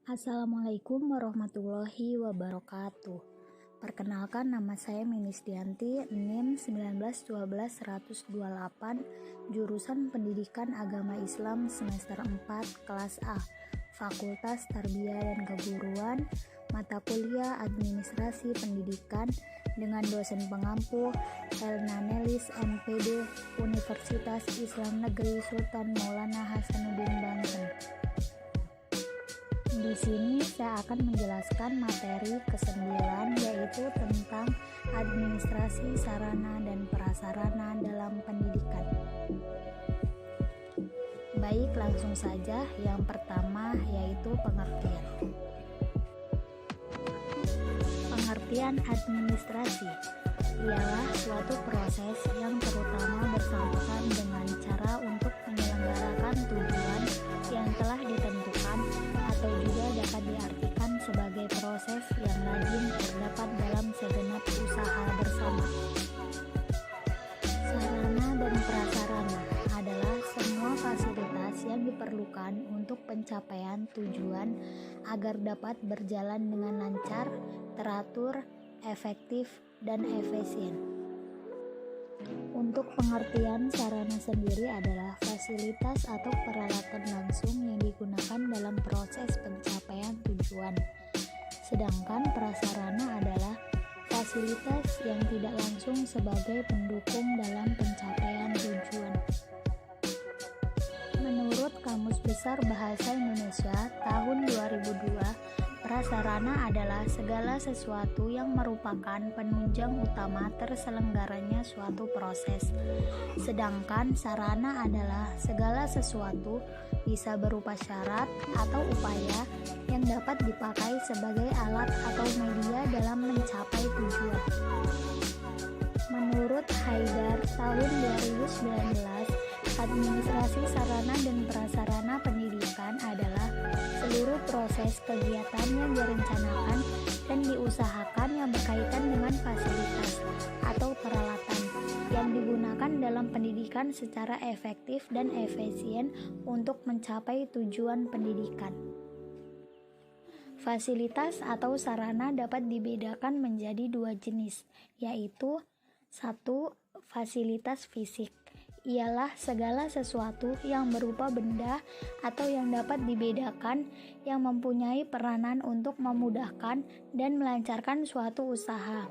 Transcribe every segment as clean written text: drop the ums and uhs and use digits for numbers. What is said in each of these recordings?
Assalamualaikum warahmatullahi wabarakatuh. Perkenalkan, nama saya Minis Dianti, NIM 1912128, jurusan Pendidikan Agama Islam semester 4 kelas A, Fakultas Tarbiyah dan Keguruan, mata kuliah Administrasi Pendidikan, dengan dosen pengampu Elna Nelis MPD, Universitas Islam Negeri Sultan Maulana Hasanuddin Banten. Di sini saya akan menjelaskan materi ke-9, yaitu tentang administrasi sarana dan prasarana dalam pendidikan. Baik, langsung saja. Yang pertama yaitu pengertian. Pengertian administrasi ialah suatu proses yang terutama bersangkutan dengan cara untuk menyelenggarakan tujuan yang telah ditentukan, atau juga dapat diartikan sebagai proses yang lazim terdapat dalam segenap usaha bersama. Sarana dan prasarana adalah semua fasilitas yang diperlukan untuk pencapaian tujuan agar dapat berjalan dengan lancar, teratur, efektif, dan efisien. Untuk pengertian sarana sendiri adalah fasilitas atau peralatan langsung yang digunakan dalam proses pencapaian tujuan. Sedangkan prasarana adalah fasilitas yang tidak langsung sebagai pendukung dalam pencapaian tujuan. Menurut Kamus Besar Bahasa Indonesia tahun 2002, prasarana adalah segala sesuatu yang merupakan penunjang utama terselenggaranya suatu proses. Sedangkan sarana adalah segala sesuatu, bisa berupa syarat atau upaya yang dapat dipakai sebagai alat atau media dalam mencapai tujuan. Menurut Haidar tahun 2019, administrasi sarana dan prasarana pendidikan adalah seluruh proses kegiatan yang direncanakan dan diusahakan yang berkaitan dengan fasilitas atau peralatan yang digunakan dalam pendidikan secara efektif dan efisien untuk mencapai tujuan pendidikan. Fasilitas atau sarana dapat dibedakan menjadi dua jenis, yaitu 1. Fasilitas fisik ialah segala sesuatu yang berupa benda atau yang dapat dibedakan yang mempunyai peranan untuk memudahkan dan melancarkan suatu usaha.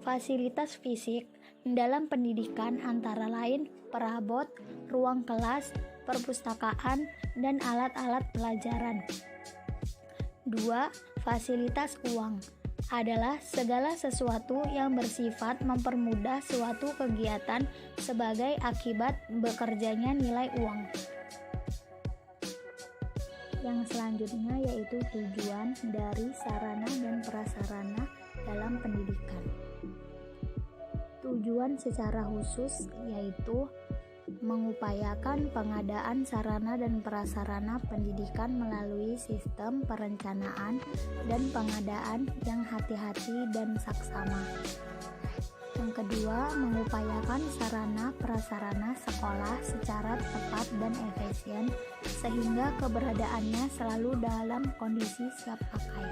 Fasilitas fisik dalam pendidikan antara lain perabot, ruang kelas, perpustakaan, dan alat-alat pelajaran. 2. Fasilitas uang adalah segala sesuatu yang bersifat mempermudah suatu kegiatan sebagai akibat bekerjanya nilai uang. Yang selanjutnya yaitu tujuan dari sarana dan prasarana dalam pendidikan. Tujuan secara khusus yaitu mengupayakan pengadaan sarana dan prasarana pendidikan melalui sistem perencanaan dan pengadaan yang hati-hati dan saksama. Yang kedua, mengupayakan sarana prasarana sekolah secara tepat dan efisien sehingga keberadaannya selalu dalam kondisi siap pakai.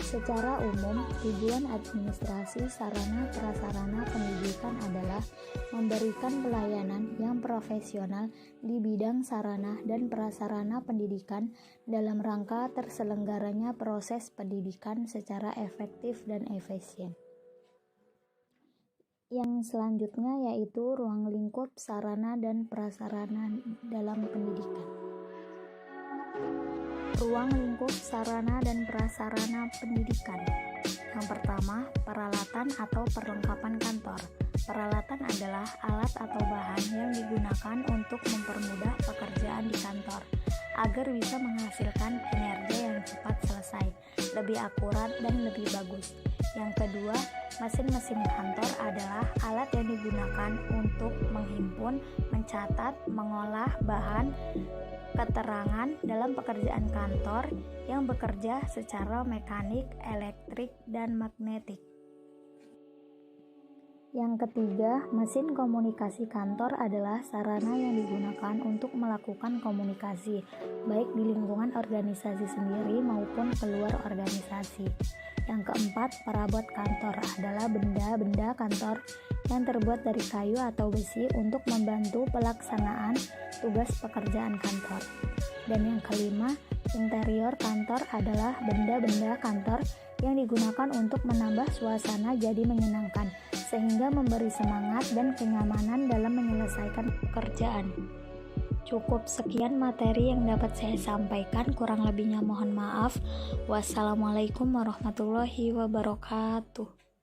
Secara umum, tujuan administrasi sarana prasarana pendidikan adalah memberikan pelayanan yang profesional di bidang sarana dan prasarana pendidikan dalam rangka terselenggaranya proses pendidikan secara efektif dan efisien. Yang selanjutnya yaitu ruang lingkup sarana dan prasarana dalam pendidikan. Ruang lingkup sarana dan prasarana pendidikan. Yang pertama, peralatan atau perlengkapan kantor. Peralatan adalah alat atau bahan yang digunakan untuk mempermudah pekerjaan di kantor agar bisa menghasilkan kinerja yang cepat selesai, lebih akurat, dan lebih bagus. Yang kedua, mesin-mesin kantor adalah alat yang digunakan untuk menghimpun, mencatat, mengolah bahan keterangan dalam pekerjaan kantor yang bekerja secara mekanik, elektrik, dan magnetik. Yang ketiga, mesin komunikasi kantor adalah sarana yang digunakan untuk melakukan komunikasi, baik di lingkungan organisasi sendiri maupun keluar organisasi. Yang keempat, perabot kantor adalah benda-benda kantor yang terbuat dari kayu atau besi untuk membantu pelaksanaan tugas pekerjaan kantor. Dan yang kelima, interior kantor adalah benda-benda kantor yang digunakan untuk menambah suasana jadi menyenangkan, sehingga memberi semangat dan kenyamanan dalam menyelesaikan pekerjaan. Cukup sekian materi yang dapat saya sampaikan, kurang lebihnya mohon maaf. Wassalamualaikum warahmatullahi wabarakatuh.